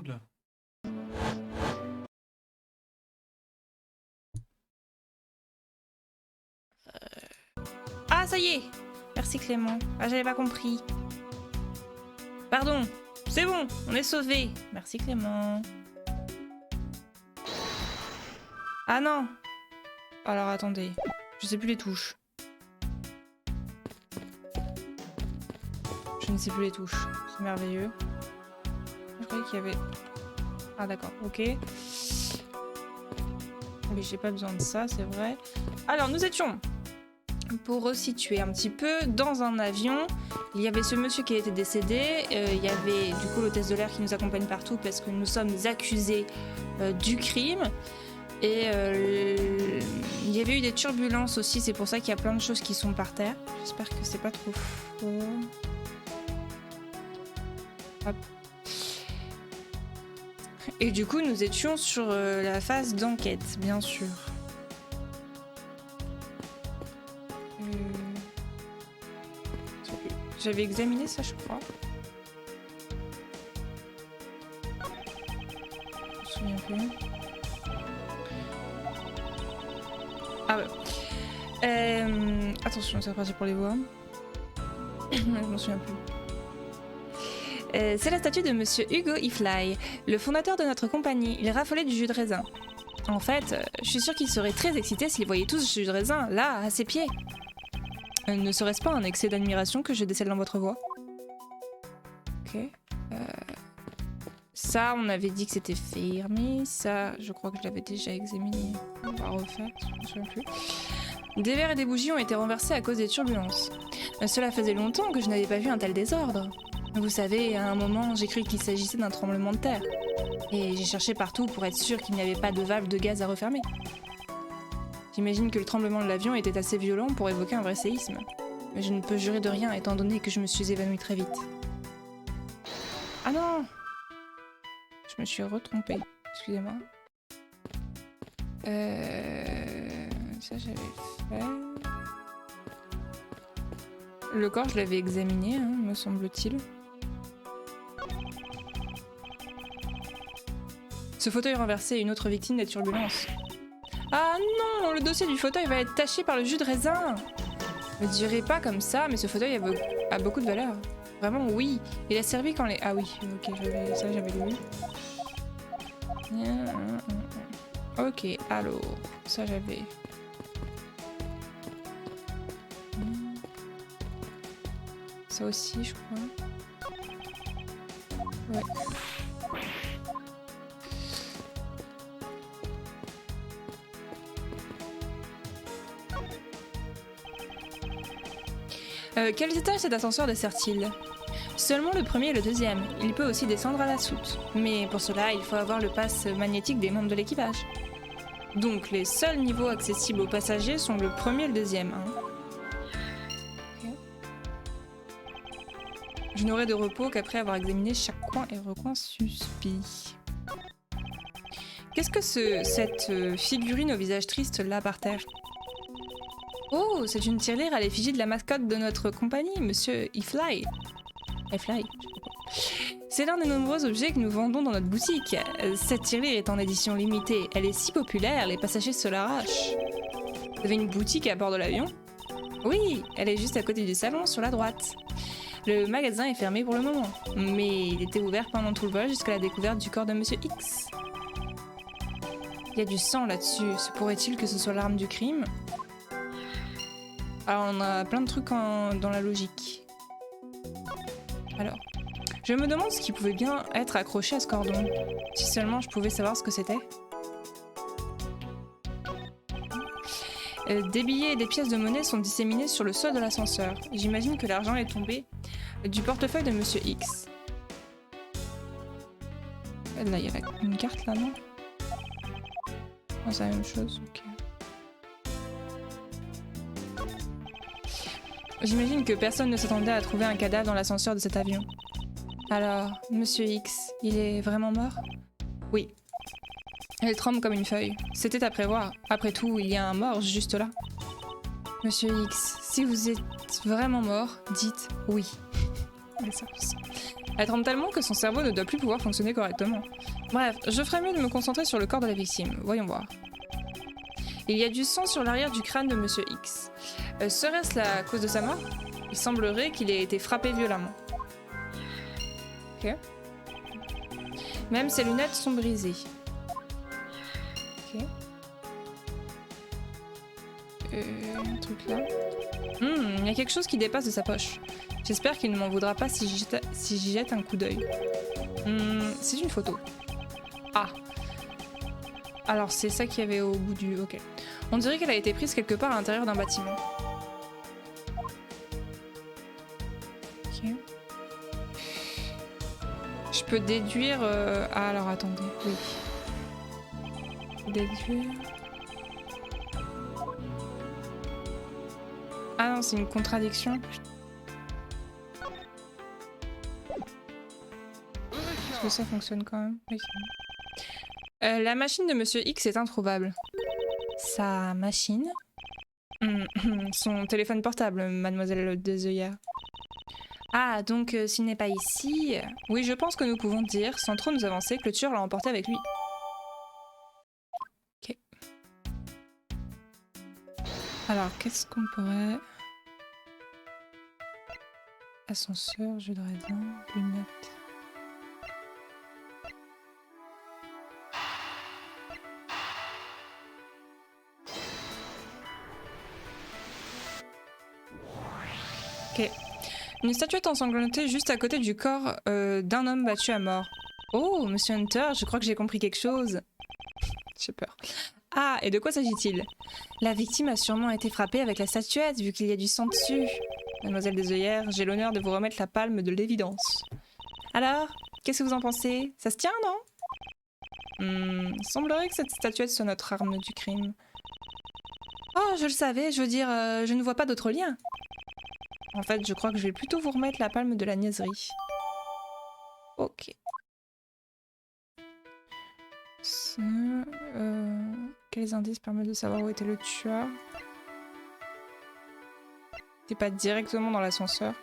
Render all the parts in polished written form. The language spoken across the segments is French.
chaude là. Ah, ça y est. Merci Clément. Ah, j'avais pas compris. Pardon. C'est bon, on est sauvés. Merci Clément. Ah non. Alors attendez. Je sais plus les touches. Je ne sais plus les touches. C'est merveilleux. Je croyais qu'il y avait... Ah d'accord, ok. Mais j'ai pas besoin de ça, c'est vrai. Alors, nous étions... Pour resituer un petit peu, dans un avion, il y avait ce monsieur qui était décédé, il y avait du coup l'hôtesse de l'air qui nous accompagne partout parce que nous sommes accusés du crime. Et il y avait eu des turbulences aussi, c'est pour ça qu'il y a plein de choses qui sont par terre. J'espère que c'est pas trop fort. Hop. Et du coup, nous étions sur la phase d'enquête, bien sûr. J'avais examiné ça, je crois. Je me souviens plus. Ah ouais. Attention, c'est parti pour les voix. Je m'en souviens plus. C'est la statue de Monsieur Hugo Ifly, le fondateur de notre compagnie. Il raffolait du jus de raisin. En fait, je suis sûre qu'il serait très excité s'il voyait tout ce jus de raisin, là, à ses pieds. Ne serait-ce pas un excès d'admiration que je décèle dans votre voix? Ok. Ça, on avait dit que c'était fermé. Ça, je crois que je l'avais déjà examiné. On va refaire, je me souviens plus. Des verres et des bougies ont été renversés à cause des turbulences. Cela faisait longtemps que je n'avais pas vu un tel désordre. Vous savez, à un moment, j'ai cru qu'il s'agissait d'un tremblement de terre. Et j'ai cherché partout pour être sûre qu'il n'y avait pas de valve de gaz à refermer. J'imagine que le tremblement de l'avion était assez violent pour évoquer un vrai séisme. Mais je ne peux jurer de rien étant donné que je me suis évanouie très vite. Ah non! Je me suis retrompée. Excusez-moi. Ça j'avais fait... Le corps je l'avais examiné, hein, me semble-t-il. Ce fauteuil renversé est une autre victime des turbulences. Ah non, le dossier du fauteuil va être taché par le jus de raisin. Ne direz pas comme ça, mais ce fauteuil a beaucoup de valeur. Vraiment, oui. Il a servi quand les... Ah oui, ok, ça j'avais lu. Ok, alors, ça j'avais... Ça aussi, je crois. Ouais. Quels étages cet ascenseur dessert-il? Seulement le premier et le deuxième. Il peut aussi descendre à la soute. Mais pour cela, il faut avoir le pass magnétique des membres de l'équipage. Donc les seuls niveaux accessibles aux passagers sont le premier et le deuxième. Hein. Okay. Je n'aurai de repos qu'après avoir examiné chaque coin et recoin suspect. Qu'est-ce que cette figurine au visage triste là par terre? Oh, c'est une tirelire à l'effigie de la mascotte de notre compagnie, Monsieur Ifly. Ifly. C'est l'un des nombreux objets que nous vendons dans notre boutique. Cette tirelire est en édition limitée. Elle est si populaire, les passagers se l'arrachent. Vous avez une boutique à bord de l'avion? Oui, elle est juste à côté du salon, sur la droite. Le magasin est fermé pour le moment, mais il était ouvert pendant tout le vol jusqu'à la découverte du corps de Monsieur X. Il y a du sang là-dessus. Se pourrait-il que ce soit l'arme du crime? Alors on a plein de trucs dans la logique. Alors, je me demande ce qui pouvait bien être accroché à ce cordon. Si seulement je pouvais savoir ce que c'était. Des billets et des pièces de monnaie sont disséminés sur le sol de l'ascenseur. J'imagine que l'argent est tombé du portefeuille de Monsieur X. Là, il y a une carte là, non? Non, c'est la même chose, ok. J'imagine que personne ne s'attendait à trouver un cadavre dans l'ascenseur de cet avion. Alors, Monsieur X, il est vraiment mort? Oui. Elle tremble comme une feuille. C'était à prévoir. Après tout, il y a un mort juste là. Monsieur X, si vous êtes vraiment mort, dites oui. Elle tremble tellement que son cerveau ne doit plus pouvoir fonctionner correctement. Bref, je ferais mieux de me concentrer sur le corps de la victime. Voyons voir. Il y a du sang sur l'arrière du crâne de Monsieur X. Serait-ce la cause de sa mort? Il semblerait qu'il ait été frappé violemment. Ok. Même ses lunettes sont brisées. Ok. Un truc là. Il y a quelque chose qui dépasse de sa poche. J'espère qu'il ne m'en voudra pas si j'y jette un coup d'œil. C'est une photo. Ah. Alors c'est ça qu'il y avait au bout du... Ok. On dirait qu'elle a été prise quelque part à l'intérieur d'un bâtiment. Ok. Je peux déduire... Ah alors attendez. Oui. Déduire... Ah non, c'est une contradiction. Est-ce que ça fonctionne quand même? Oui. La machine de Monsieur X est introuvable. Sa machine? Son téléphone portable, mademoiselle Desœillères. Ah, donc s'il n'est pas ici... Oui, je pense que nous pouvons dire, sans trop nous avancer, que le tueur l'a emporté avec lui. Ok. Alors, qu'est-ce qu'on pourrait... Ascenseur, jus de raisin, lunettes... Ok. Une statuette ensanglantée juste à côté du corps d'un homme battu à mort. Oh, Monsieur Hunter, je crois que j'ai compris quelque chose. J'ai peur. Ah, et de quoi s'agit-il? La victime a sûrement été frappée avec la statuette, vu qu'il y a du sang dessus. Mademoiselle Desœillères, j'ai l'honneur de vous remettre la palme de l'évidence. Alors, qu'est-ce que vous en pensez? Ça se tient, non? Il semblerait que cette statuette soit notre arme du crime. Oh, je le savais, je veux dire, je ne vois pas d'autre lien. En fait, je crois que je vais plutôt vous remettre la palme de la niaiserie. Ok. Quels indices permettent de savoir où était le tueur? T'es pas directement dans l'ascenseur.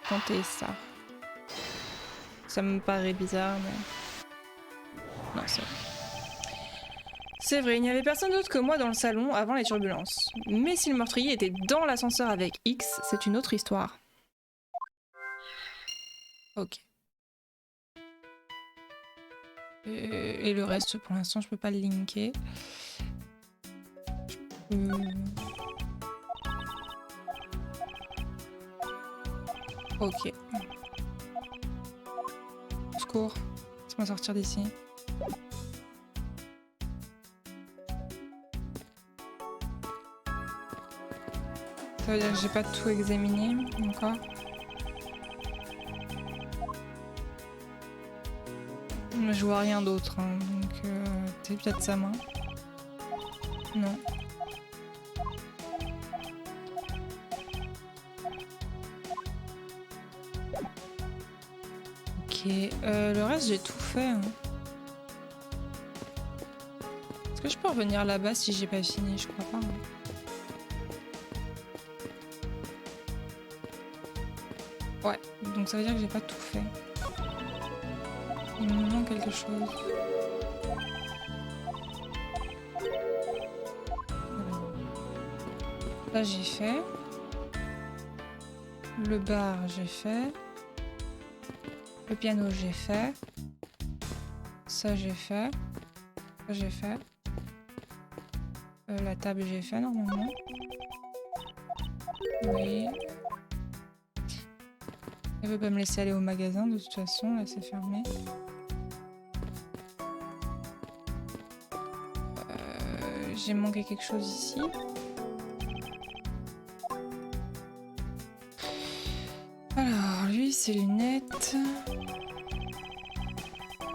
Tentez ça. Ça me paraît bizarre, mais... Non, c'est vrai. C'est vrai, il n'y avait personne d'autre que moi dans le salon avant les turbulences. Mais si le meurtrier était dans l'ascenseur avec X, c'est une autre histoire. Ok. Et le reste, pour l'instant, je peux pas le linker. Ok. Au secours. Laisse-moi sortir d'ici. Ça veut dire que j'ai pas tout examiné encore. Mais je vois rien d'autre, hein, donc c'est peut-être sa main. Non. Ok, le reste j'ai tout fait. Hein. Est-ce que je peux revenir là-bas si j'ai pas fini? Je crois pas. Hein. Ouais, donc ça veut dire que j'ai pas tout fait. Il me manque quelque chose. Là j'ai fait. Le bar j'ai fait. Le piano j'ai fait. Ça j'ai fait. Ça j'ai fait. La table j'ai fait normalement. Oui. Elle veut pas me laisser aller au magasin de toute façon, là c'est fermé. J'ai manqué quelque chose ici. Alors, lui, ses lunettes.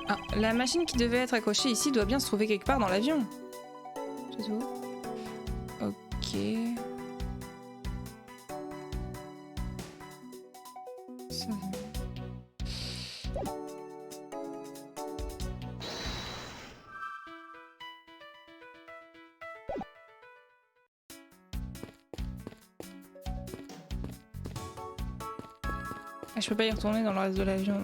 Ah, la machine qui devait être accrochée ici doit bien se trouver quelque part dans l'avion. C'est tout. Ok. Ça... Je peux pas y retourner dans le reste de l'avion.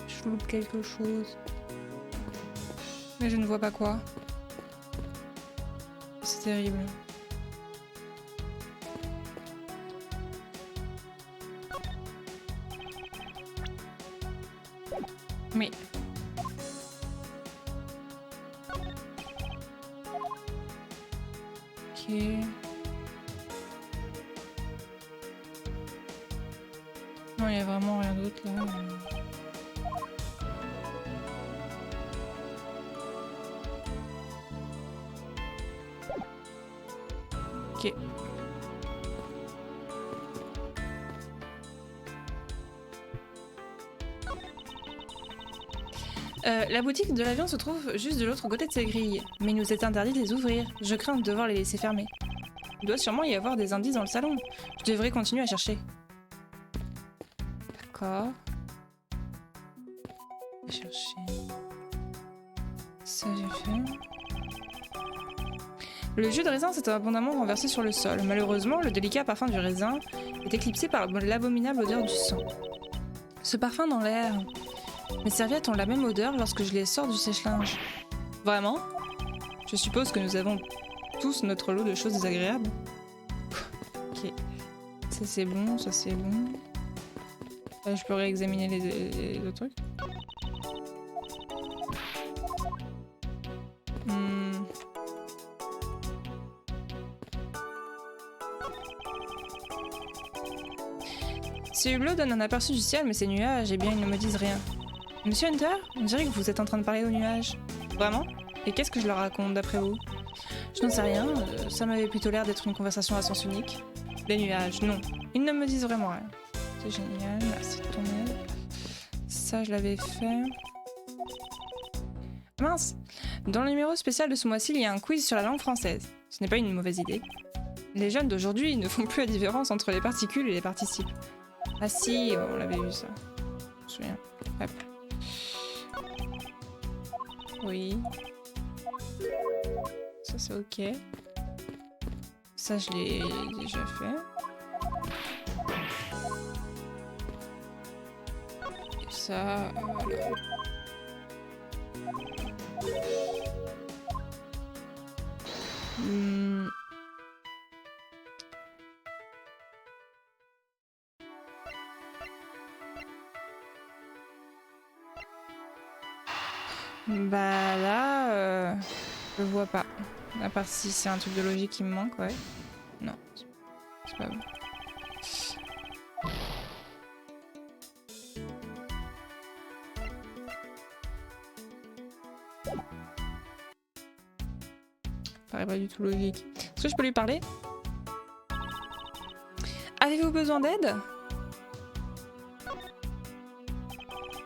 Je loupe quelque chose. Mais je ne vois pas quoi. C'est terrible. Mais... Ok... Non, il y a vraiment rien d'autre là. Ok. La boutique de l'avion se trouve juste de l'autre côté de ces grilles, mais il nous est interdit de les ouvrir. Je crains de devoir les laisser fermer. Il doit sûrement y avoir des indices dans le salon. Je devrais continuer à chercher. D'accord. Chercher. Ça j'ai fait. Le jus de raisin s'est abondamment renversé sur le sol. Malheureusement, le délicat parfum du raisin est éclipsé par l'abominable odeur du sang. Ce parfum dans l'air. Mes serviettes ont la même odeur lorsque je les sors du sèche-linge. Vraiment? Je suppose que nous avons tous notre lot de choses désagréables. Ok. Ça c'est bon, ça c'est bon. Je peux réexaminer les autres trucs. Ces hublots donnent un aperçu du ciel, mais ces nuages, eh bien, ils ne me disent rien. Monsieur Hunter, on dirait que vous êtes en train de parler aux nuages. Vraiment? Et qu'est-ce que je leur raconte d'après vous? Je n'en sais rien, ça m'avait plutôt l'air d'être une conversation à sens unique. Les nuages, non. Ils ne me disent vraiment rien. C'est génial, merci de ton aide. Ça, je l'avais fait. Mince! Dans le numéro spécial de ce mois-ci, il y a un quiz sur la langue française. Ce n'est pas une mauvaise idée. Les jeunes d'aujourd'hui ne font plus la différence entre les particules et les participes. Ah si, on l'avait vu ça. Je me souviens. Hop. Oui. Ça c'est ok. Ça je l'ai déjà fait. Et ça, voilà. Bah là, je vois pas. À part si c'est un truc de logique qui me manque, ouais. Non, c'est pas bon. Paraît pas du tout logique. Est-ce que je peux lui parler? Avez-vous besoin d'aide?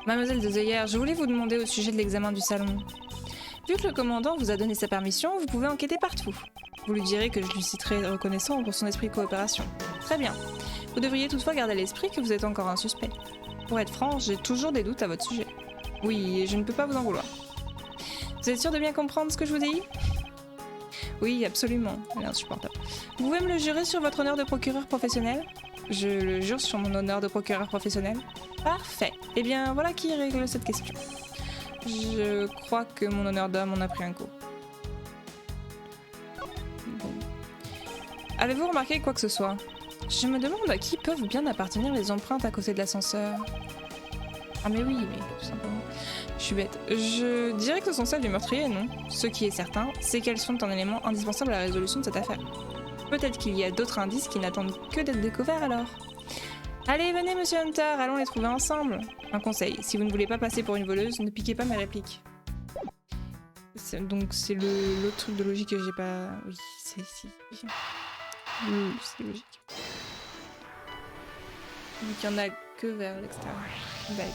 Mademoiselle de Zeyer, je voulais vous demander au sujet de l'examen du salon. Vu que le commandant vous a donné sa permission, vous pouvez enquêter partout. Vous lui direz que je lui citerai reconnaissant pour son esprit de coopération. Très bien. Vous devriez toutefois garder à l'esprit que vous êtes encore un suspect. Pour être franc, j'ai toujours des doutes à votre sujet. Oui, et je ne peux pas vous en vouloir. Vous êtes sûr de bien comprendre ce que je vous dis? Oui, absolument. Elle est insupportable. Vous pouvez me le jurer sur votre honneur de procureur professionnel? Je le jure sur mon honneur de procureur professionnel. Parfait. Eh bien, voilà qui règle cette question. Je crois que mon honneur d'homme en a pris un coup. Bon. Avez-vous remarqué quoi que ce soit? Je me demande à qui peuvent bien appartenir les empreintes à côté de l'ascenseur. Ah mais oui, mais tout simplement. Je suis bête. Je dirais que ce sont celles du meurtrier, non? Ce qui est certain, c'est qu'elles sont un élément indispensable à la résolution de cette affaire. Peut-être qu'il y a d'autres indices qui n'attendent que d'être découverts alors. Allez, venez, monsieur Hunter, allons les trouver ensemble. Un conseil, si vous ne voulez pas passer pour une voleuse, ne piquez pas mes répliques. Donc c'est le truc de logique que j'ai pas... Oui, c'est logique. Vu qu'il n'y en a que vers l'extérieur. Bye.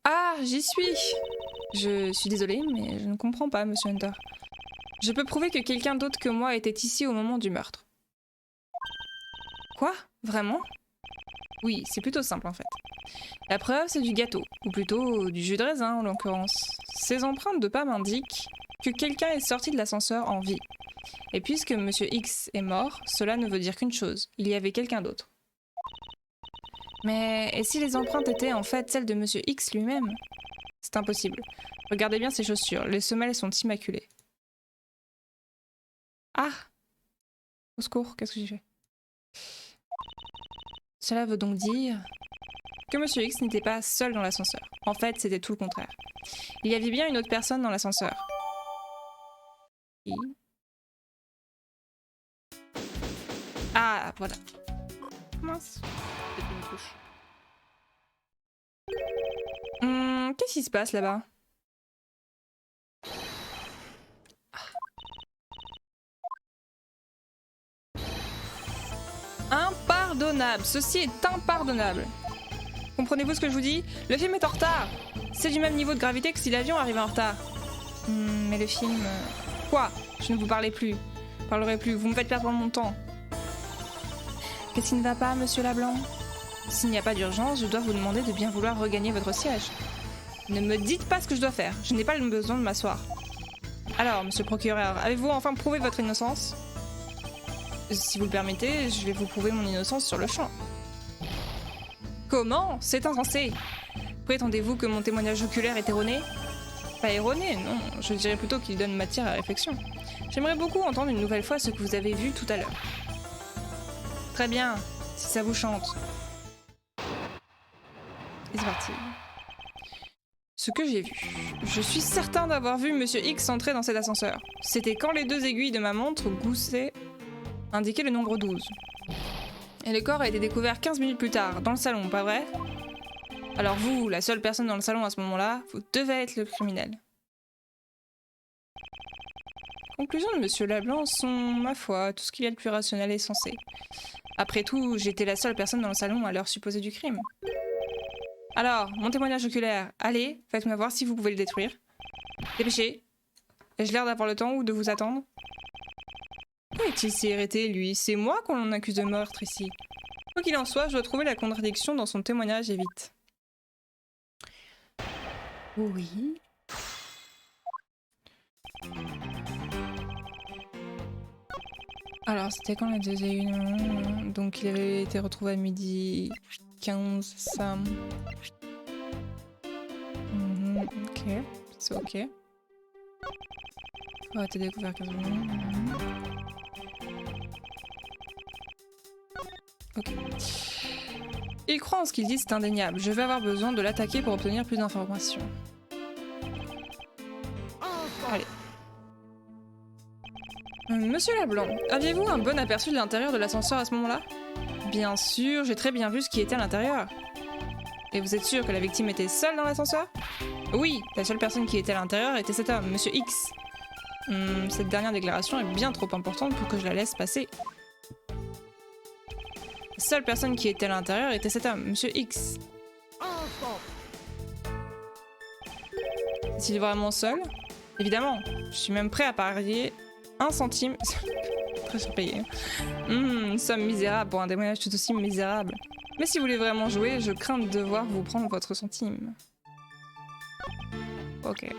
Ah, j'y suis! Je suis désolée, mais je ne comprends pas, monsieur Hunter. Je peux prouver que quelqu'un d'autre que moi était ici au moment du meurtre. Quoi? Vraiment? Oui, c'est plutôt simple en fait. La preuve, c'est du gâteau, ou plutôt du jus de raisin en l'occurrence. Ces empreintes de pas m'indiquent que quelqu'un est sorti de l'ascenseur en vie. Et puisque Monsieur X est mort, cela ne veut dire qu'une chose, il y avait quelqu'un d'autre. Mais et si les empreintes étaient en fait celles de Monsieur X lui-même? C'est impossible. Regardez bien ses chaussures, les semelles sont immaculées. Ah! Au secours, qu'est-ce que j'ai fait? Cela veut donc dire que Monsieur X n'était pas seul dans l'ascenseur. En fait, c'était tout le contraire. Il y avait bien une autre personne dans l'ascenseur. Ah, voilà. Mince. Peut-être une touche. Qu'est-ce qui se passe là-bas? Impardonnable. Ceci est impardonnable. Comprenez-vous ce que je vous dis? Le film est en retard. C'est du même niveau de gravité que si l'avion arrivait en retard. Mais le film... Quoi? Je ne vous parlerai plus. Vous me faites perdre mon temps. Qu'est-ce qui ne va pas, monsieur Lablanc? S'il n'y a pas d'urgence, je dois vous demander de bien vouloir regagner votre siège. Ne me dites pas ce que je dois faire. Je n'ai pas le besoin de m'asseoir. Alors, monsieur le procureur, avez-vous enfin prouvé votre innocence? Si vous le permettez, je vais vous prouver mon innocence sur le champ. Comment? C'est insensé. Prétendez-vous que mon témoignage oculaire est erroné? Pas erroné, non. Je dirais plutôt qu'il donne matière à réflexion. J'aimerais beaucoup entendre une nouvelle fois ce que vous avez vu tout à l'heure. Très bien, si ça vous chante. Et c'est parti. Ce que j'ai vu. Je suis certain d'avoir vu Monsieur X entrer dans cet ascenseur. C'était quand les deux aiguilles de ma montre gousset indiquaient le nombre 12. Et le corps a été découvert 15 minutes plus tard, dans le salon, pas vrai? Alors vous, la seule personne dans le salon à ce moment-là, vous devez être le criminel. Conclusions de Monsieur Lablanc sont, ma foi, tout ce qu'il y a de plus rationnel et sensé. Après tout, j'étais la seule personne dans le salon à l'heure supposée du crime. Alors, mon témoignage oculaire, allez, faites-moi voir si vous pouvez le détruire. Dépêchez. Ai-je l'air d'avoir le temps ou de vous attendre? Pourquoi est-il si irrité, lui? C'est moi qu'on accuse de meurtre ici. Quoi qu'il en soit, je dois trouver la contradiction dans son témoignage et vite. Oui. Alors, c'était quand la deuxième? Donc, il avait été retrouvé à midi 15, ça. Ok, c'est ok. Ça a été découvert 15 minutes. Ok. Il croit en ce qu'il dit, c'est indéniable. Je vais avoir besoin de l'attaquer pour obtenir plus d'informations. Allez. Monsieur Lablanc, aviez-vous un bon aperçu de l'intérieur de l'ascenseur à ce moment-là? Bien sûr, j'ai très bien vu ce qui était à l'intérieur. Et vous êtes sûr que la victime était seule dans l'ascenseur? Oui, la seule personne qui était à l'intérieur était cet homme, Monsieur X. Cette dernière déclaration est bien trop importante pour que je la laisse passer. La seule personne qui était à l'intérieur était cet homme, Monsieur X. Est-il vraiment seul? Évidemment, je suis même prêt à parier 1 centime. Très surpayé. Une somme misérable pour un témoignage tout aussi misérable. Mais si vous voulez vraiment jouer, je crains de devoir vous prendre votre centime. Ok.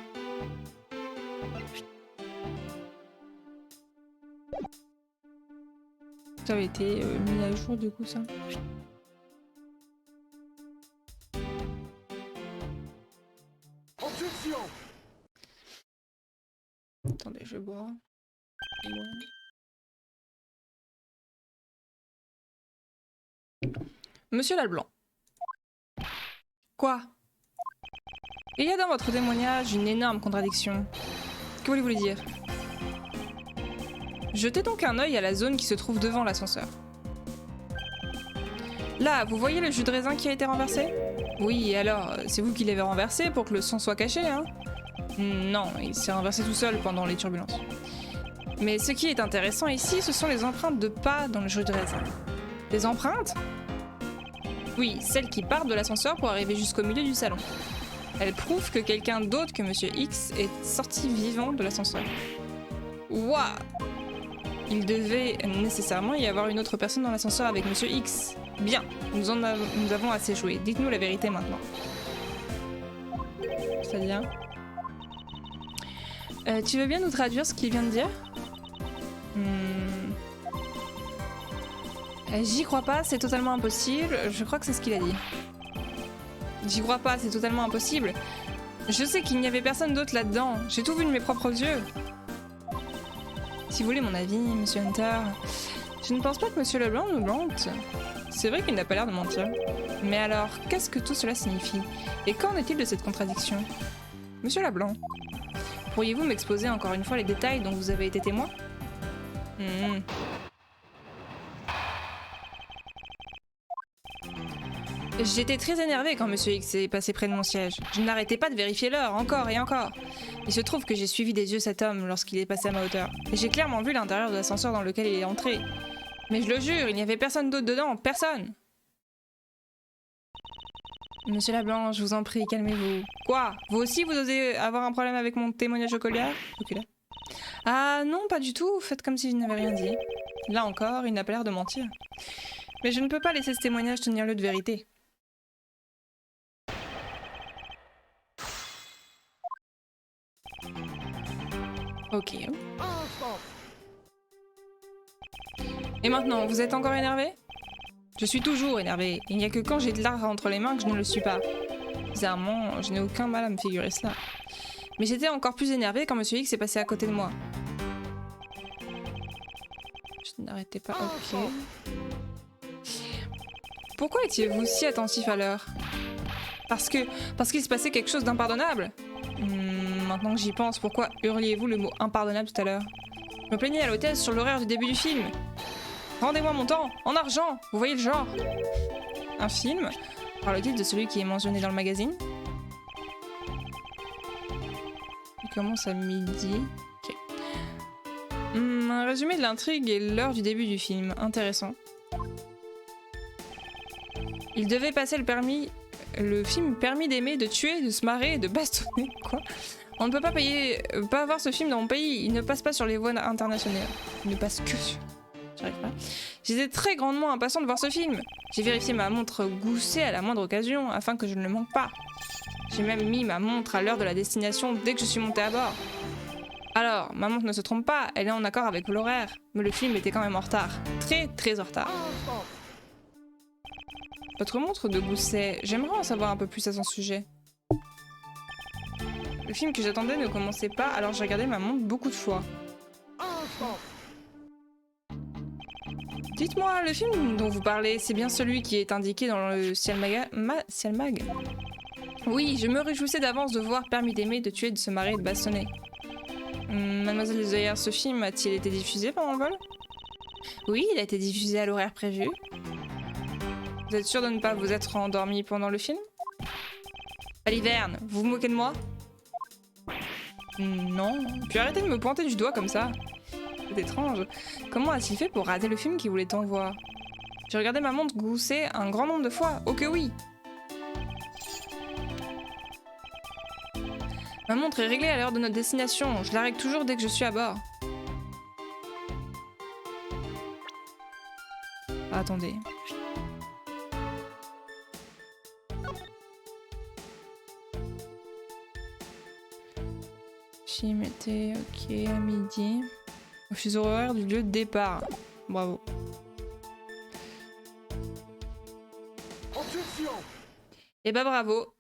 Ça avait été mis à jour du coup ça. Objection. Attendez, je vais boire. Monsieur Lablanc. Quoi? Il y a dans votre témoignage une énorme contradiction. Que voulez-vous lui dire? Jetez donc un œil à la zone qui se trouve devant l'ascenseur. Là, vous voyez le jus de raisin qui a été renversé? Oui, et alors, c'est vous qui l'avez renversé pour que le sang soit caché, hein? Non, il s'est renversé tout seul pendant les turbulences. Mais ce qui est intéressant ici, ce sont les empreintes de pas dans le jus de raisin. Des empreintes? Oui, celles qui partent de l'ascenseur pour arriver jusqu'au milieu du salon. Elles prouvent que quelqu'un d'autre que Monsieur X est sorti vivant de l'ascenseur. Waouh! Il devait nécessairement y avoir une autre personne dans l'ascenseur avec Monsieur X. Bien, nous avons assez joué. Dites-nous la vérité maintenant. C'est-à-dire tu veux bien nous traduire ce qu'il vient de dire? J'y crois pas, c'est totalement impossible. Je crois que c'est ce qu'il a dit. J'y crois pas, c'est totalement impossible. Je sais qu'il n'y avait personne d'autre là-dedans. J'ai tout vu de mes propres yeux. Si vous voulez mon avis, Monsieur Hunter, je ne pense pas que Monsieur Leblanc nous mente. C'est vrai qu'il n'a pas l'air de mentir. Mais alors, qu'est-ce que tout cela signifie? Et qu'en est-il de cette contradiction? Monsieur Leblanc, pourriez-vous m'exposer encore une fois les détails dont vous avez été témoin? J'étais très énervée quand Monsieur X est passé près de mon siège. Je n'arrêtais pas de vérifier l'heure, encore et encore. Il se trouve que j'ai suivi des yeux cet homme lorsqu'il est passé à ma hauteur. Et j'ai clairement vu l'intérieur de l'ascenseur dans lequel il est entré. Mais je le jure, il n'y avait personne d'autre dedans, personne. Monsieur Leblanc, je vous en prie, calmez-vous. Quoi? Vous aussi, vous osez avoir un problème avec mon témoignage oculaire? Ah non, pas du tout, faites comme si je n'avais rien dit. Là encore, il n'a pas l'air de mentir. Mais je ne peux pas laisser ce témoignage tenir lieu de vérité. Ok. Et maintenant, vous êtes encore énervé? Je suis toujours énervé. Il n'y a que quand j'ai de l'art entre les mains que je ne le suis pas. Bizarrement, je n'ai aucun mal à me figurer cela. Mais j'étais encore plus énervé quand Monsieur X est passé à côté de moi. Je n'arrêtais pas. Ok. Pourquoi étiez-vous si attentif à l'heure? Parce qu'il se passait quelque chose d'impardonnable. Maintenant que j'y pense, pourquoi hurliez-vous le mot impardonnable tout à l'heure? Je me plaignais à l'hôtesse sur l'horaire du début du film. Rendez-moi mon temps, en argent, vous voyez le genre. Un film? Parle-t-il de celui qui est mentionné dans le magazine? Il commence à midi. Ok. Un résumé de l'intrigue et l'heure du début du film. Intéressant. Il devait passer le film Permis d'aimer, de tuer, de se marrer et de bastonner. Quoi? On ne peut pas voir ce film dans mon pays. Il ne passe pas sur les voies internationales. Il ne passe que sur... J'arrive pas. J'étais très grandement impatient de voir ce film. J'ai vérifié ma montre Gousset à la moindre occasion afin que je ne le manque pas. J'ai même mis ma montre à l'heure de la destination dès que je suis montée à bord. Alors, ma montre ne se trompe pas, elle est en accord avec l'horaire. Mais le film était quand même en retard. Très, très en retard. Votre montre de Gousset, j'aimerais en savoir un peu plus à son sujet. Le film que j'attendais ne commençait pas, alors j'ai regardé ma montre beaucoup de fois. Dites-moi, le film dont vous parlez, c'est bien celui qui est indiqué dans le Ciel Mag? Oui, je me réjouissais d'avance de voir Permis d'aimer, de tuer, de se marrer et de bastonner. Mademoiselle Desœillères, ce film a-t-il été diffusé pendant le vol? Oui, il a été diffusé à l'horaire prévu. Vous êtes sûr de ne pas vous être endormi pendant le film? Baliverne, vous vous moquez de moi? Non, puis arrêtez de me pointer du doigt comme ça. C'est étrange. Comment a-t-il fait pour rater le film qu'il voulait tant voir? J'ai regardé ma montre Gousset un grand nombre de fois. Oh que oui! Ma montre est réglée à l'heure de notre destination. Je la règle toujours dès que je suis à bord. Ah, attendez. Film était ok à midi. Au fuseau horaire du lieu de départ. Bravo. Et bah bravo.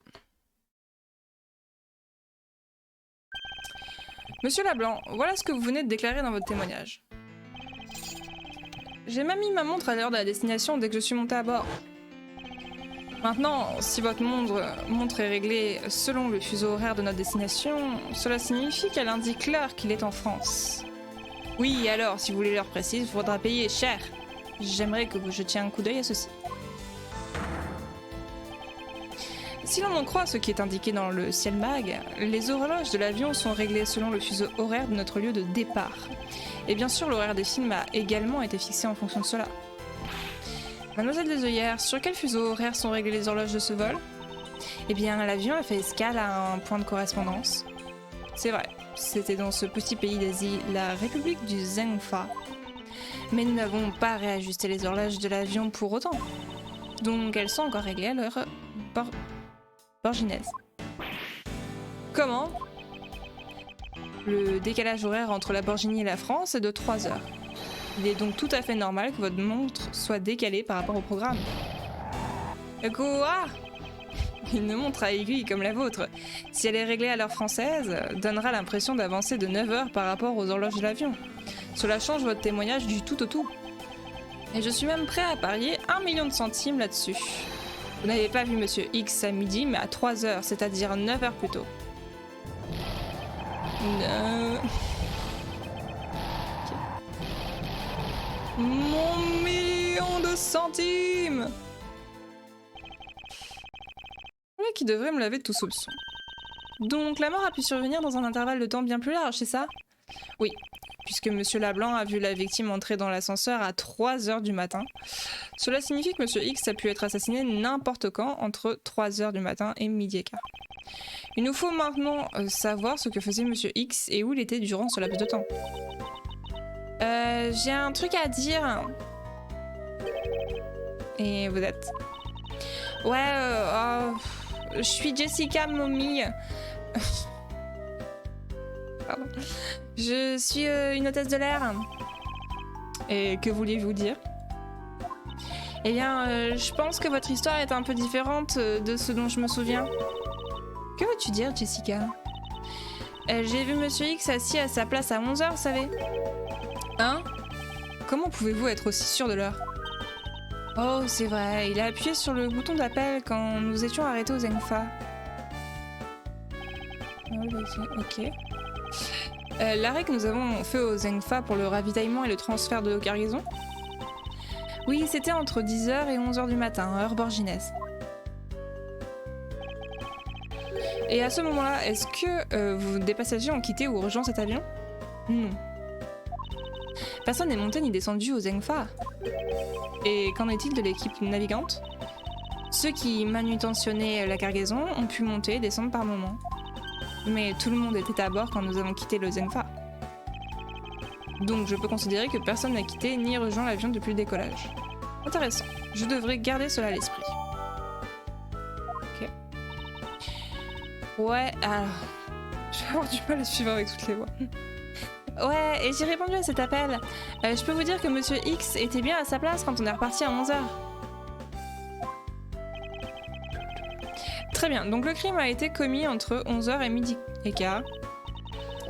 Monsieur Leblanc, voilà ce que vous venez de déclarer dans votre témoignage. J'ai même mis ma montre à l'heure de la destination dès que je suis montée à bord. Maintenant, si votre montre est réglée selon le fuseau horaire de notre destination, cela signifie qu'elle indique l'heure qu'il est en France. Oui, alors, si vous voulez l'heure précise, il faudra payer cher. J'aimerais que vous jetiez un coup d'œil à ceci. Si l'on en croit ce qui est indiqué dans le Ciel Mag, les horloges de l'avion sont réglées selon le fuseau horaire de notre lieu de départ. Et bien sûr, l'horaire des films a également été fixé en fonction de cela. Mademoiselle Desœillères, sur quel fuseau horaire sont réglées les horloges de ce vol? Eh bien, l'avion a fait escale à un point de correspondance. C'est vrai, c'était dans ce petit pays d'Asie, la République du Zhengfa. Mais nous n'avons pas réajusté les horloges de l'avion pour autant. Donc elles sont encore réglées à l'heure borginaise. Comment? Le décalage horaire entre la Borginie et la France est de 3 heures. Il est donc tout à fait normal que votre montre soit décalée par rapport au programme. Quoi? Une montre à aiguille comme la vôtre, si elle est réglée à l'heure française, donnera l'impression d'avancer de 9 heures par rapport aux horloges de l'avion. Cela change votre témoignage du tout au tout. Et je suis même prêt à parier 1 million de centimes là-dessus. Vous n'avez pas vu Monsieur X à midi, mais à 3 heures, c'est-à-dire 9 heures plus tôt. Okay. Mon million de centimes! Voilà qui devrait me laver de tout soupçon. Donc la mort a pu survenir dans un intervalle de temps bien plus large, c'est ça? Oui, puisque Monsieur Lablanc a vu la victime entrer dans l'ascenseur à 3 heures du matin. Cela signifie que Monsieur X a pu être assassiné n'importe quand entre 3 heures du matin et midi et quart. Il nous faut maintenant savoir ce que faisait Monsieur X et où il était durant ce laps de temps. J'ai un truc à dire. Et vous êtes? Ouais, je suis Jessica Mommy. Pardon. Je suis une hôtesse de l'air. Et que vouliez-vous dire? Eh bien, je pense que votre histoire est un peu différente de ce dont je me souviens. Que veux-tu dire, Jessica? J'ai vu Monsieur X assis à sa place à 11 heures, vous savez. Hein? Comment pouvez-vous être aussi sûr de l'heure? Oh, c'est vrai, il a appuyé sur le bouton d'appel quand nous étions arrêtés aux Zengfa. Ok. L'arrêt que nous avons fait aux Zengfa pour le ravitaillement et le transfert de cargaison? Oui, c'était entre 10h et 11h du matin, heure borginaise. Et à ce moment-là, est-ce que des passagers ont quitté ou rejoint cet avion? Non. Personne n'est monté ni descendu aux Zengfa. Et qu'en est-il de l'équipe navigante? Ceux qui manutentionnaient la cargaison ont pu monter et descendre par moment. Mais tout le monde était à bord quand nous avons quitté le Zengfa. Donc je peux considérer que personne n'a quitté ni rejoint l'avion depuis le décollage. Intéressant. Je devrais garder cela à l'esprit. Ok. Ouais, alors... Je vais avoir du mal à suivre avec toutes les voix. Ouais, et j'ai répondu à cet appel. Je peux vous dire que Monsieur X était bien à sa place quand on est reparti à 11h. Très bien, donc le crime a été commis entre 11h et midi et quart.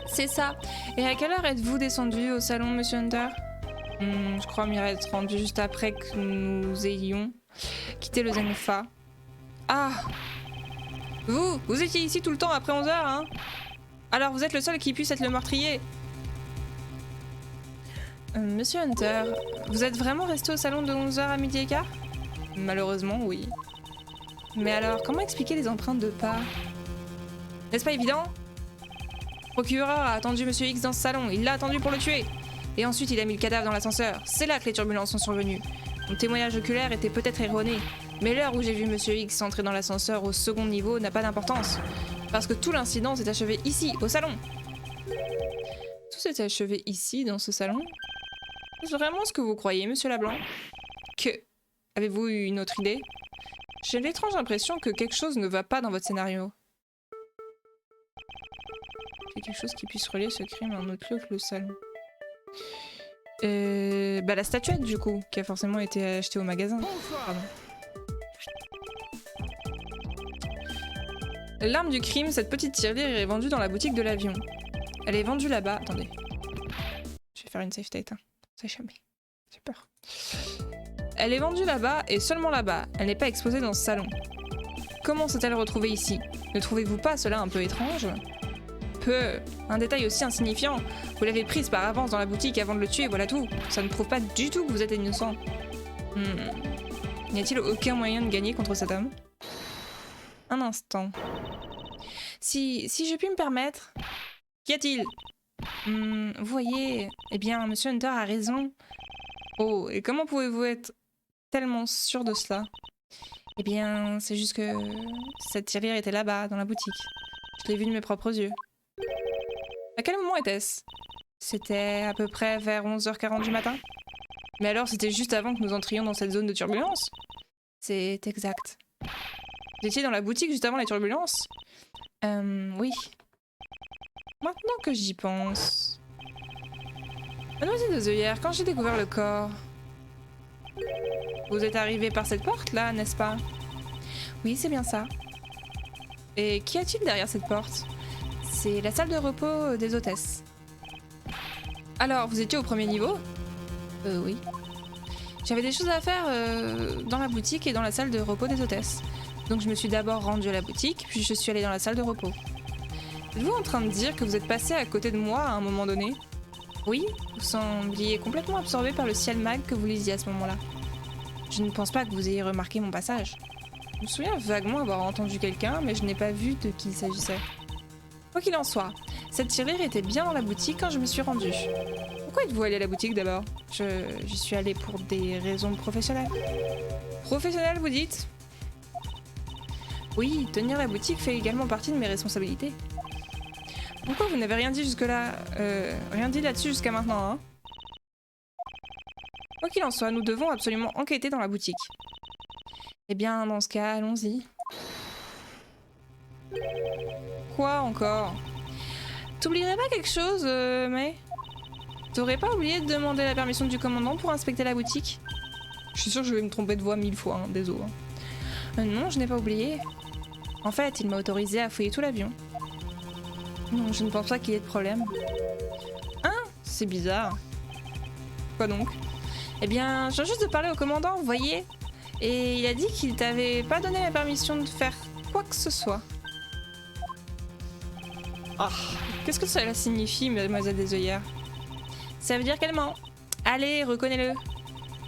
C'est ça. Et à quelle heure êtes-vous descendu au salon, Monsieur Hunter? Je crois m'y être rendu juste après que nous ayons quitté le Zengfa. Ah! Vous étiez ici tout le temps après 11h, hein? Alors vous êtes le seul qui puisse être le meurtrier. Monsieur Hunter, vous êtes vraiment resté au salon de 11h à midi et quart? Malheureusement, oui. Mais alors, comment expliquer les empreintes de pas? N'est-ce pas évident? Le procureur a attendu Monsieur X dans ce salon, il l'a attendu pour le tuer. Et ensuite, il a mis le cadavre dans l'ascenseur. C'est là que les turbulences sont survenues. Mon témoignage oculaire était peut-être erroné, mais l'heure où j'ai vu Monsieur X entrer dans l'ascenseur au second niveau n'a pas d'importance. Parce que tout l'incident s'est achevé ici, au salon. Tout s'est achevé ici, dans ce salon? C'est vraiment ce que vous croyez, Monsieur Lablanc? Que... Avez-vous eu une autre idée? J'ai l'étrange impression que quelque chose ne va pas dans votre scénario. Il y a quelque chose qui puisse relier ce crime à un autre lieu que le salon. Bah la statuette du coup, qui a forcément été achetée au magasin. Pardon. L'arme du crime, cette petite tirelire est vendue dans la boutique de l'avion. Elle est vendue là-bas. Attendez. Je vais faire une safe date, hein. C'est jamais. J'ai peur. Elle est vendue là-bas et seulement là-bas. Elle n'est pas exposée dans ce salon. Comment s'est-elle retrouvée ici? Ne trouvez-vous pas cela un peu étrange? Peu. Un détail aussi insignifiant. Vous l'avez prise par avance dans la boutique avant de le tuer, voilà tout. Ça ne prouve pas du tout que vous êtes innocent. N'y a-t-il aucun moyen de gagner contre cet homme? Un instant. Si je puis me permettre... Qu'y a-t-il? Vous voyez... Eh bien, Monsieur Hunter a raison. Oh, et comment pouvez-vous être tellement sûr de cela? Eh bien, c'est juste que... Cette tirelire était là-bas, dans la boutique. Je l'ai vue de mes propres yeux. À quel moment était-ce? C'était à peu près vers 11h40 du matin? Mais alors, c'était juste avant que nous entrions dans cette zone de turbulence? C'est exact. Vous étiez dans la boutique juste avant les turbulences? Oui. Maintenant que j'y pense... Mademoiselle de Zeuillère, quand j'ai découvert le corps... Vous êtes arrivé par cette porte, là, n'est-ce pas? Oui, c'est bien ça. Et qu'y a-t-il derrière cette porte? C'est la salle de repos des hôtesses. Alors, vous étiez au premier niveau? Oui. J'avais des choses à faire dans la boutique et dans la salle de repos des hôtesses. Donc je me suis d'abord rendue à la boutique, puis je suis allée dans la salle de repos. Êtes-vous en train de dire que vous êtes passé à côté de moi à un moment donné? Oui, vous sembliez complètement absorbé par le ciel mag que vous lisiez à ce moment-là. Je ne pense pas que vous ayez remarqué mon passage. Je me souviens vaguement avoir entendu quelqu'un, mais je n'ai pas vu de qui il s'agissait. Quoi qu'il en soit, cette tirelire était bien dans la boutique quand je me suis rendue. Pourquoi êtes-vous allé à la boutique d'abord? J'y suis allée pour des raisons professionnelles. Professionnelles, vous dites? Oui, tenir la boutique fait également partie de mes responsabilités. Pourquoi vous n'avez rien dit jusque-là? Rien dit là-dessus jusqu'à maintenant, hein? Quoi qu'il en soit, nous devons absolument enquêter dans la boutique. Eh bien, dans ce cas, allons-y. Quoi encore? T'oublierais pas quelque chose, mais... T'aurais pas oublié de demander la permission du commandant pour inspecter la boutique? Je suis sûre que je vais me tromper de voix 1000 fois, hein, désolé. Non, je n'ai pas oublié. En fait, il m'a autorisé à fouiller tout l'avion. Non, je ne pense pas qu'il y ait de problème. Hein? C'est bizarre. Quoi donc? Eh bien, je viens juste de parler au commandant, vous voyez? Et il a dit qu'il t'avait pas donné la permission de faire quoi que ce soit. Ah, qu'est-ce que cela signifie, mademoiselle des œillères? Ça veut dire qu'elle ment. Allez, reconnais-le.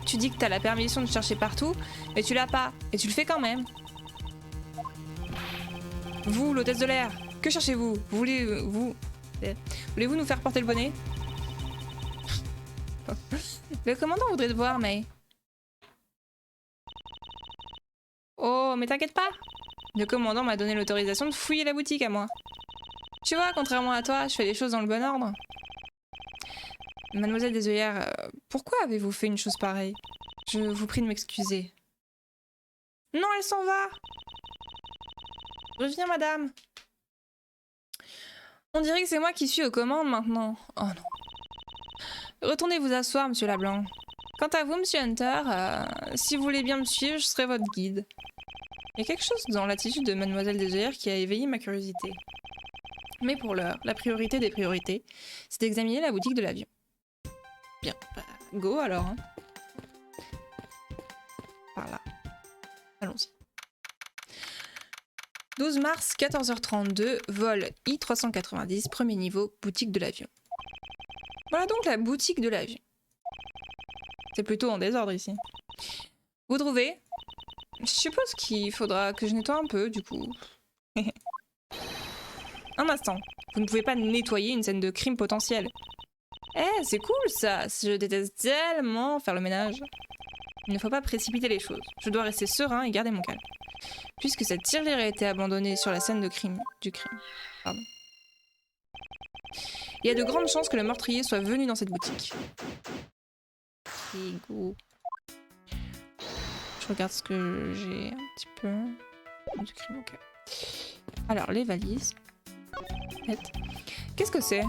Tu dis que t'as la permission de chercher partout, mais tu l'as pas, et tu le fais quand même. Vous, l'hôtesse de l'air, que cherchez-vous? Voulez-vous nous faire porter le bonnet? Le commandant voudrait te voir, mais... Oh, mais t'inquiète pas. Le commandant m'a donné l'autorisation de fouiller la boutique à moi. Tu vois, contrairement à toi, je fais les choses dans le bon ordre. Mademoiselle des œillères, pourquoi avez-vous fait une chose pareille? Je vous prie de m'excuser. Non, elle s'en va. Reviens, madame. On dirait que c'est moi qui suis aux commandes maintenant. Oh non. Retournez vous asseoir, monsieur Lablanc. Quant à vous, monsieur Hunter, si vous voulez bien me suivre, je serai votre guide. Il y a quelque chose dans l'attitude de mademoiselle des œillères qui a éveillé ma curiosité. Mais pour l'heure, la priorité des priorités, c'est d'examiner la boutique de l'avion. Bien, bah, go alors. Hein. Par là. Allons-y. 12 mars, 14h32, vol I-390, premier niveau, boutique de l'avion. Voilà donc la boutique de l'avion. C'est plutôt en désordre ici. Vous trouvez? Je suppose qu'il faudra que je nettoie un peu, du coup. Un instant. Vous ne pouvez pas nettoyer une scène de crime potentiel. Eh, c'est cool ça. Je déteste tellement faire le ménage. Il ne faut pas précipiter les choses. Je dois rester serein et garder mon calme. Puisque cette tirelire a été abandonnée sur la scène de crime. Pardon. Il y a de grandes chances que le meurtrier soit venu dans cette boutique. Frigo. Je regarde ce que j'ai un petit peu. Du crime, ok. Alors, les valises. Qu'est-ce que c'est?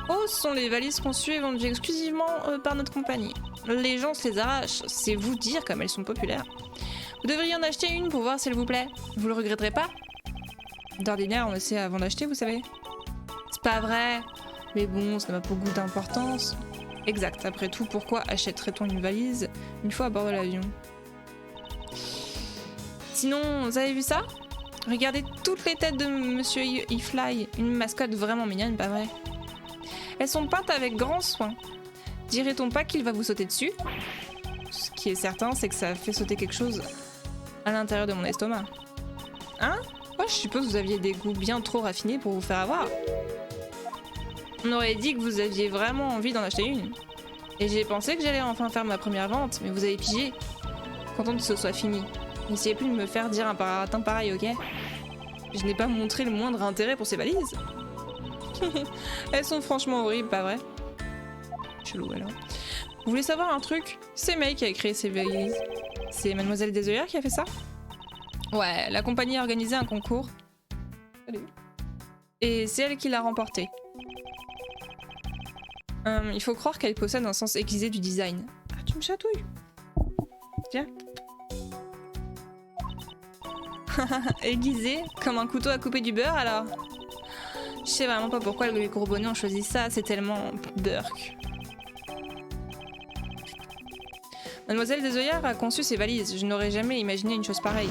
Oh, ce sont les valises conçues et vendues exclusivement par notre compagnie. Les gens se les arrachent, c'est vous dire comme elles sont populaires. Vous devriez en acheter une pour voir s'il vous plaît. Vous le regretterez pas? D'ordinaire, on essaie avant d'acheter, vous savez. C'est pas vrai. Mais bon, ça n'a pas beaucoup d'importance. Exact, après tout, pourquoi achèterait-on une valise une fois à bord de l'avion? Sinon, vous avez vu ça? Regardez toutes les têtes de Monsieur E-Fly, une mascotte vraiment mignonne, pas vrai? Elles sont peintes avec grand soin. Dirait-on pas qu'il va vous sauter dessus? Ce qui est certain, c'est que ça fait sauter quelque chose à l'intérieur de mon estomac. Hein? Moi, je suppose que vous aviez des goûts bien trop raffinés pour vous faire avoir. On aurait dit que vous aviez vraiment envie d'en acheter une. Et j'ai pensé que j'allais enfin faire ma première vente, mais vous avez pigé. Contente que ce soit fini. N'essayez plus de me faire dire un baratin pareil, ok? Je n'ai pas montré le moindre intérêt pour ces valises. Elles sont franchement horribles, pas vrai? Chelou alors. Vous voulez savoir un truc? C'est May qui a créé ces valises. C'est Mademoiselle Desœillères qui a fait ça? Ouais, la compagnie a organisé un concours. Salut. Et c'est elle qui l'a remporté. Il faut croire qu'elle possède un sens aiguisé du design. Ah, tu me chatouilles. Tiens. Aiguisé? Comme un couteau à couper du beurre alors? Je sais vraiment pas pourquoi les gros bonnets ont choisi ça, c'est tellement burk. Mademoiselle Desœillères a conçu ces valises, je n'aurais jamais imaginé une chose pareille.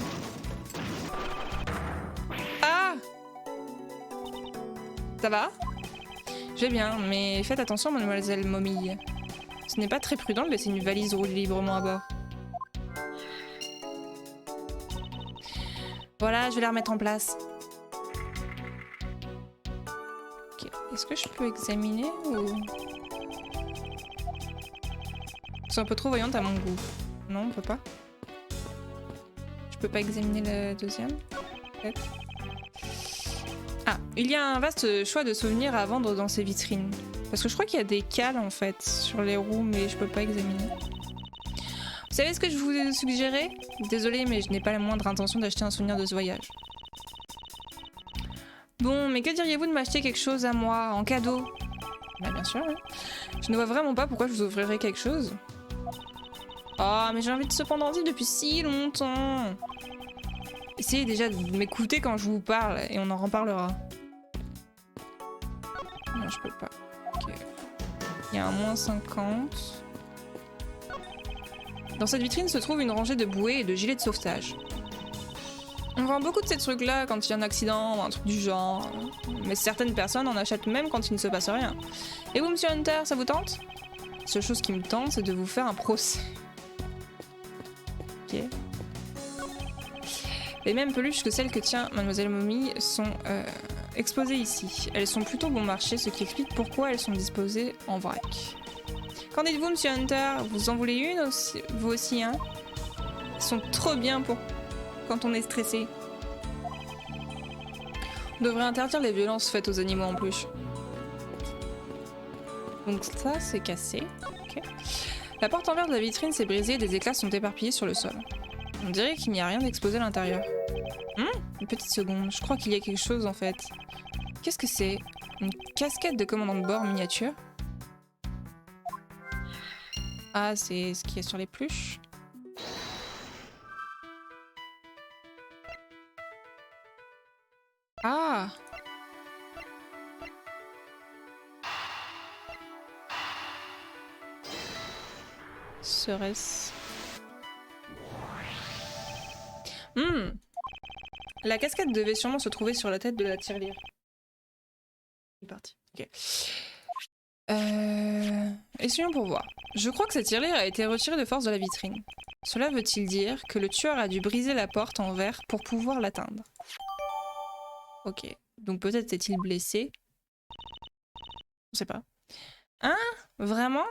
Ah! Ça va? Je vais bien, mais faites attention, Mademoiselle Momille. Ce n'est pas très prudent de laisser une valise rouler librement à bord. Voilà, je vais la remettre en place. Okay. Est-ce que je peux examiner ou... C'est un peu trop voyante à mon goût. Non, on peut pas. Je peux pas examiner le deuxième? Peut-être. Ah, il y a un vaste choix de souvenirs à vendre dans ces vitrines. Parce que je crois qu'il y a des cales en fait sur les roues, mais je peux pas examiner. Vous savez ce que je vous suggérais? Désolée, mais je n'ai pas la moindre intention d'acheter un souvenir de ce voyage. Bon, mais que diriez-vous de m'acheter quelque chose à moi, en cadeau? Bah bien sûr, hein. Je ne vois vraiment pas pourquoi je vous offrirais quelque chose. Oh, mais j'ai envie de se pendanter depuis si longtemps. Essayez déjà de m'écouter quand je vous parle et on en reparlera. Non, je peux pas. Ok. Il y a un moins 50. Dans cette vitrine se trouve une rangée de bouées et de gilets de sauvetage. On vend beaucoup de ces trucs-là quand il y a un accident ou un truc du genre. Mais certaines personnes en achètent même quand il ne se passe rien. Et vous, Monsieur Hunter, ça vous tente? La seule chose qui me tente, c'est de vous faire un procès. Ok. Les mêmes peluches que celles que tient Mademoiselle Momille sont exposées ici. Elles sont plutôt bon marché, ce qui explique pourquoi elles sont disposées en vrac. Qu'en dites-vous, Monsieur Hunter? Vous en voulez une aussi, vous aussi, hein? Ils sont trop bien pour quand on est stressé. On devrait interdire les violences faites aux animaux en plus. Donc ça, c'est cassé. Okay. La porte en verre de la vitrine s'est brisée et des éclats sont éparpillés sur le sol. On dirait qu'il n'y a rien d'exposé à l'intérieur. Une petite seconde, je crois qu'il y a quelque chose en fait. Qu'est-ce que c'est? Une casquette de commandant de bord miniature? Ah, c'est ce qu'il y a sur les pluches. Ah! Serait-ce... La casquette devait sûrement se trouver sur la tête de la tirelire. C'est parti. Ok. Essayons pour voir. Je crois que cette tirelire a été retirée de force de la vitrine. Cela veut-il dire que le tueur a dû briser la porte en verre pour pouvoir l'atteindre? Ok. Donc peut-être est-il blessé. On sait pas. Hein? Vraiment?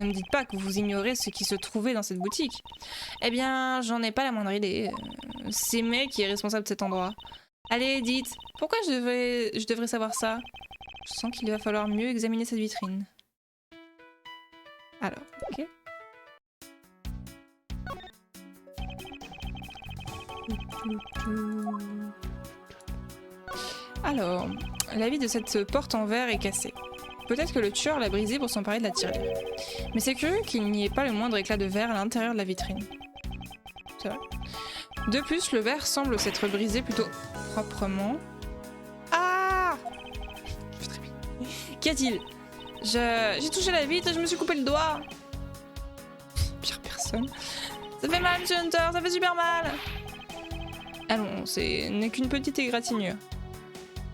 Ne me dites pas que vous ignorez ce qui se trouvait dans cette boutique. Eh bien, j'en ai pas la moindre idée. C'est May qui est responsable de cet endroit. Allez, dites, pourquoi je devrais savoir ça? Je sens qu'il va falloir mieux examiner cette vitrine. Alors, ok. Alors, la vie de cette porte en verre est cassée. Peut-être que le tueur l'a brisée pour s'emparer de la tirelire. Mais c'est curieux qu'il n'y ait pas le moindre éclat de verre à l'intérieur de la vitrine. C'est vrai. De plus, le verre semble s'être brisé plutôt proprement. Ah! Qu'y a-t-il? J'ai touché la vitre et je me suis coupé le doigt. Pire personne. Ça fait mal, Monsieur Hunter, ça fait super mal. Allons, ce n'est qu'une petite égratignure.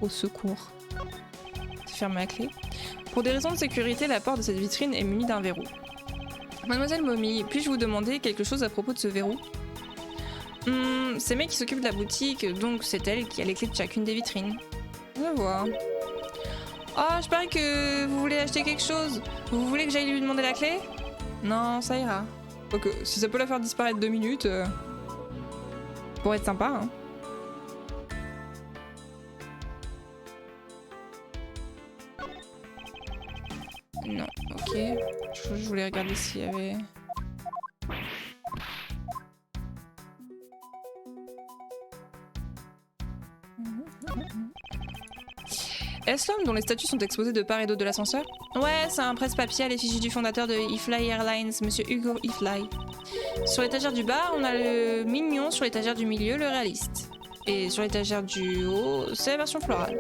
Au secours. C'est fermé à clé. Pour des raisons de sécurité, la porte de cette vitrine est munie d'un verrou. Mademoiselle Momille, puis-je vous demander quelque chose à propos de ce verrou? C'est May qui s'occupe de la boutique, donc c'est elle qui a les clés de chacune des vitrines. Je vois. Oh, je parie que vous voulez acheter quelque chose. Vous voulez que j'aille lui demander la clé? Non, ça ira. Ok, si ça peut la faire disparaître 2 minutes, pour être sympa, hein. Non, ok. Je voulais regarder s'il y avait... Est-ce l'homme dont les statues sont exposées de part et d'autre de l'ascenseur? Ouais, c'est un presse-papier à l'effigie du fondateur de eFly Airlines, monsieur Hugo eFly. Sur l'étagère du bas, on a le mignon, sur l'étagère du milieu, le réaliste. Et sur l'étagère du haut, c'est la version florale.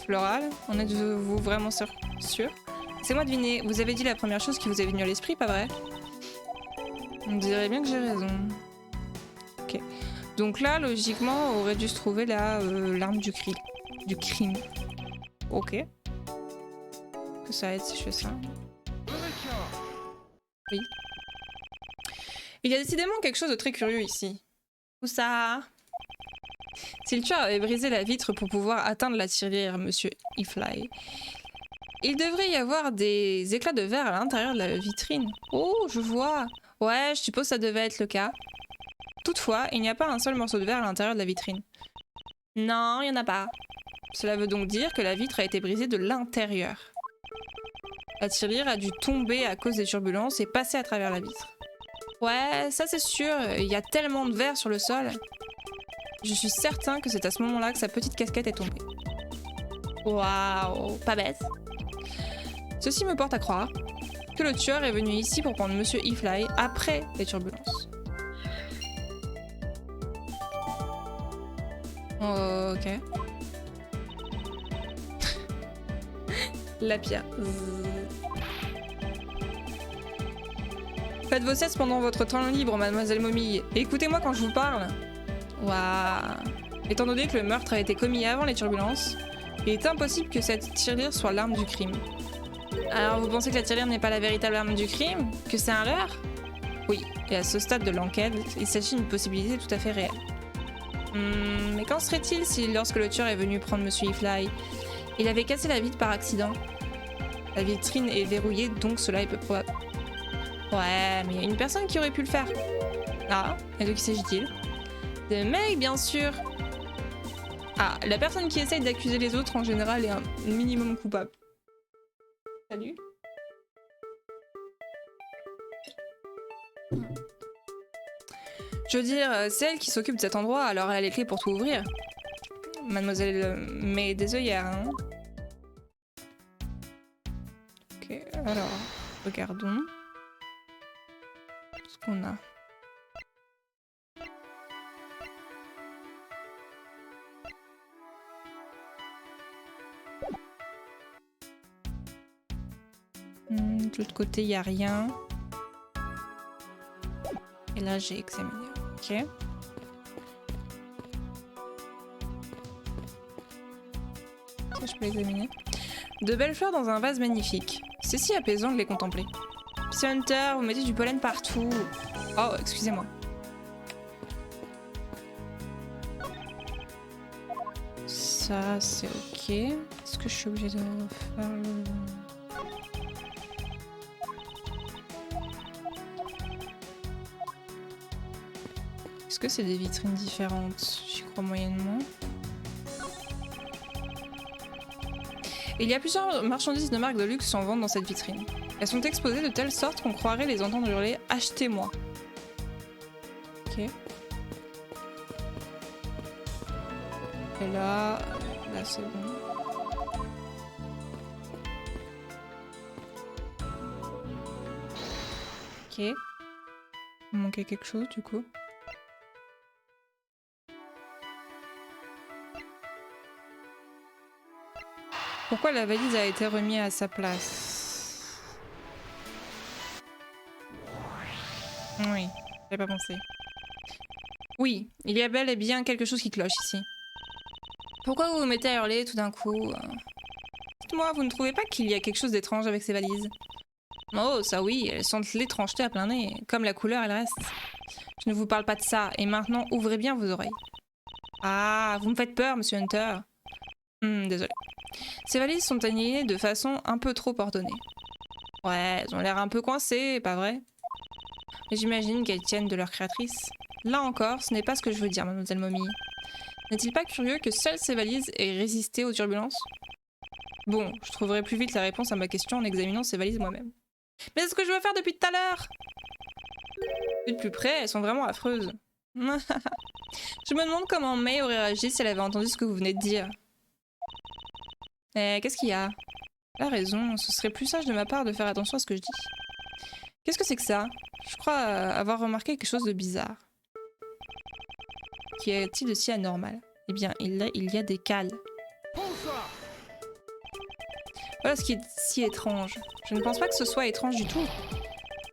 Florale? En êtes-vous vraiment sûr? C'est moi deviner, vous avez dit la première chose qui vous est venue à l'esprit, pas vrai? On dirait bien que j'ai raison. Ok. Donc là, logiquement, on aurait dû se trouver l'arme du crime. Ok. Que ça aide si je fais ça. Oui. Il y a décidément quelque chose de très curieux ici. Où ça? Si le tueur avait brisé la vitre pour pouvoir atteindre la tirelire, monsieur eFly, il devrait y avoir des éclats de verre à l'intérieur de la vitrine. Oh, je vois. Ouais, je suppose que ça devait être le cas. Toutefois, il n'y a pas un seul morceau de verre à l'intérieur de la vitrine. Non, il n'y en a pas. Cela veut donc dire que la vitre a été brisée de l'intérieur. La tirelire a dû tomber à cause des turbulences et passer à travers la vitre. Ouais, ça c'est sûr, il y a tellement de verre sur le sol. Je suis certain que c'est à ce moment-là que sa petite casquette est tombée. Waouh, pas bête. Ceci me porte à croire que le tueur est venu ici pour prendre monsieur eFly après les turbulences. Ok. La pierre. Faites vos cesses pendant votre temps libre, mademoiselle Momille. Et écoutez-moi quand je vous parle. Waouh. Étant donné que le meurtre a été commis avant les turbulences, il est impossible que cette tirelire soit l'arme du crime. Alors vous pensez que la tirelire n'est pas la véritable arme du crime? Que c'est un leurre? Oui, et à ce stade de l'enquête, il s'agit d'une possibilité tout à fait réelle. Mais qu'en serait-il si, lorsque le tueur est venu prendre monsieur eFly, il avait cassé la vitre par accident? La vitrine est verrouillée, donc cela est peu probable. Ouais, mais il y a une personne qui aurait pu le faire. Ah, et de qui s'agit-il? De Meg, bien sûr. Ah, la personne qui essaye d'accuser les autres en général est un minimum coupable. Salut. Je veux dire, c'est elle qui s'occupe de cet endroit, alors elle a les clés pour tout ouvrir. Mademoiselle met des œillères, hein. Ok, alors, regardons ce qu'on a. De l'autre côté, il n'y a rien. Et là, j'ai examiné. Ok. Ça, je peux examiner. De belles fleurs dans un vase magnifique. C'est si apaisant de les contempler. Psy Hunter, vous mettez du pollen partout. Oh, excusez-moi. Ça, c'est ok. Est-ce que je suis obligée de refaire le... Est-ce que c'est des vitrines différentes? J'y crois moyennement. Il y a plusieurs marchandises de marque de luxe en vente dans cette vitrine. Elles sont exposées de telle sorte qu'on croirait les entendre hurler « Achetez-moi ». Ok. Et là c'est bon. Ok. Il manquait quelque chose du coup. Pourquoi la valise a été remise à sa place? Oui, j'avais pas pensé. Oui, il y a bel et bien quelque chose qui cloche ici. Pourquoi vous vous mettez à hurler tout d'un coup? Dites-moi, vous ne trouvez pas qu'il y a quelque chose d'étrange avec ces valises? Oh, ça oui, elles sentent l'étrangeté à plein nez, comme la couleur et le reste. Je ne vous parle pas de ça, et maintenant ouvrez bien vos oreilles. Ah, vous me faites peur, monsieur Hunter. Désolé. Ces valises sont alignées de façon un peu trop ordonnée. Ouais, elles ont l'air un peu coincées, pas vrai? Mais j'imagine qu'elles tiennent de leur créatrice. Là encore, ce n'est pas ce que je veux dire, mademoiselle Momille. N'est-il pas curieux que seules ces valises aient résisté aux turbulences? Bon, je trouverai plus vite la réponse à ma question en examinant ces valises moi-même. Mais c'est ce que je veux faire depuis tout à l'heure! De plus près, elles sont vraiment affreuses. Je me demande comment May aurait réagi si elle avait entendu ce que vous venez de dire. Qu'est-ce qu'il y a? Elle a raison, ce serait plus sage de ma part de faire attention à ce que je dis. Qu'est-ce que c'est que ça? Je crois avoir remarqué quelque chose de bizarre. Qu'y a-t-il de si anormal? Eh bien, il y a des cales. Voilà ce qui est si étrange. Je ne pense pas que ce soit étrange du tout.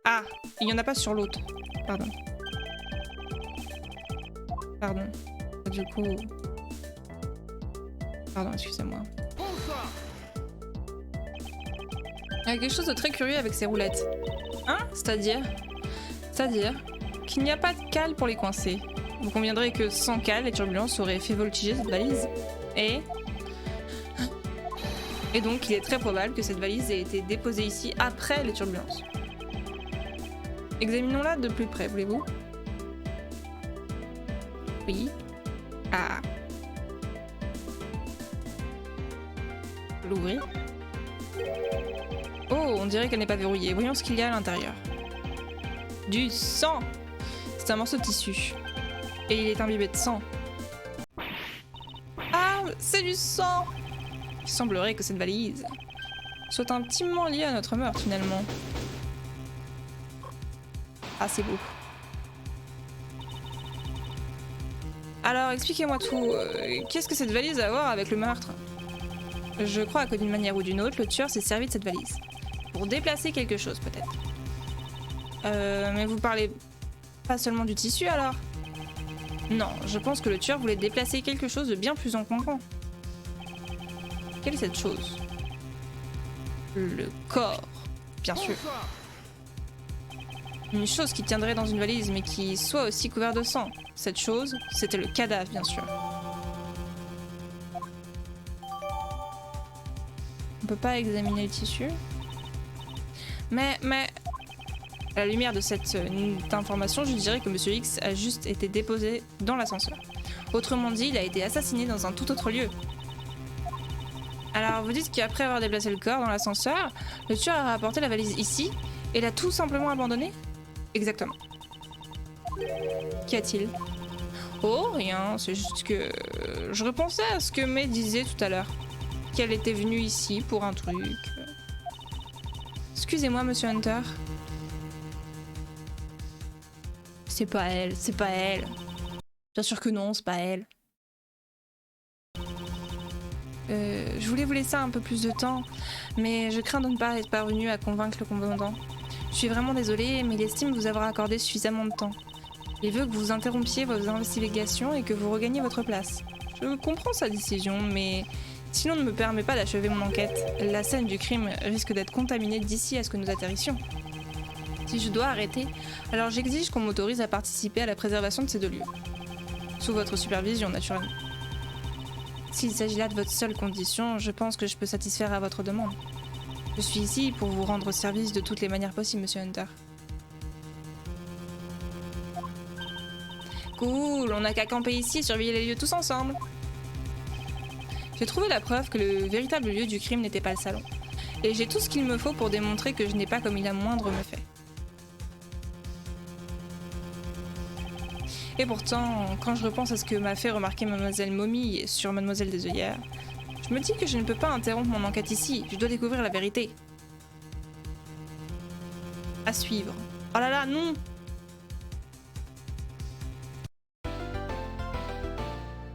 Ah, il n'y en a pas sur l'autre. Pardon. Pardon. Du coup... Pardon, excusez-moi. Il y a quelque chose de très curieux avec ces roulettes. Hein? C'est-à-dire qu'il n'y a pas de cale pour les coincer. Vous conviendrez que sans cale, les turbulences auraient fait voltiger cette valise. Et donc, il est très probable que cette valise ait été déposée ici après les turbulences. Examinons-la de plus près, voulez-vous? Oui. Ah. L'ouvrir. Oh, on dirait qu'elle n'est pas verrouillée. Voyons ce qu'il y a à l'intérieur. Du sang! C'est un morceau de tissu. Et il est imbibé de sang. Ah, c'est du sang! Il semblerait que cette valise soit intimement liée à notre meurtre, finalement. Ah, c'est beau. Alors, expliquez-moi tout. Qu'est-ce que cette valise a à voir avec le meurtre? Je crois que d'une manière ou d'une autre, le tueur s'est servi de cette valise. Pour déplacer quelque chose, peut-être. Mais vous parlez pas seulement du tissu, alors? Non, je pense que le tueur voulait déplacer quelque chose de bien plus encombrant. Quelle est cette chose? Le corps, bien sûr. Une chose qui tiendrait dans une valise, mais qui soit aussi couverte de sang. Cette chose, c'était le cadavre, bien sûr. On peut pas examiner le tissu. Mais... À la lumière de cette information, je dirais que Monsieur X a juste été déposé dans l'ascenseur. Autrement dit, il a été assassiné dans un tout autre lieu. Alors, vous dites qu'après avoir déplacé le corps dans l'ascenseur, le tueur a rapporté la valise ici et l'a tout simplement abandonnée? Exactement. Qu'y a-t-il? Oh, rien, c'est juste que... Je repensais à ce que May disait tout à l'heure. Qu'elle était venue ici pour un truc. Excusez-moi, Monsieur Hunter. C'est pas elle, c'est pas elle. Bien sûr que non, c'est pas elle. Je voulais vous laisser un peu plus de temps, mais je crains de ne pas être parvenue à convaincre le commandant. Je suis vraiment désolée, mais il estime vous avoir accordé suffisamment de temps. Il veut que vous interrompiez vos investigations et que vous regagniez votre place. Je comprends sa décision, mais si l'on ne me permet pas d'achever mon enquête, la scène du crime risque d'être contaminée d'ici à ce que nous atterrissions. Si je dois arrêter, alors j'exige qu'on m'autorise à participer à la préservation de ces deux lieux. Sous votre supervision, naturellement. S'il s'agit là de votre seule condition, je pense que je peux satisfaire à votre demande. Je suis ici pour vous rendre service de toutes les manières possibles, Monsieur Hunter. Cool, on n'a qu'à camper ici et surveiller les lieux tous ensemble. J'ai trouvé la preuve que le véritable lieu du crime n'était pas le salon. Et j'ai tout ce qu'il me faut pour démontrer que je n'ai pas commis la moindre méfait. Et pourtant, quand je repense à ce que m'a fait remarquer Mademoiselle Momie sur Mademoiselle des œillères, je me dis que je ne peux pas interrompre mon enquête ici, je dois découvrir la vérité. À suivre. Oh là là, non!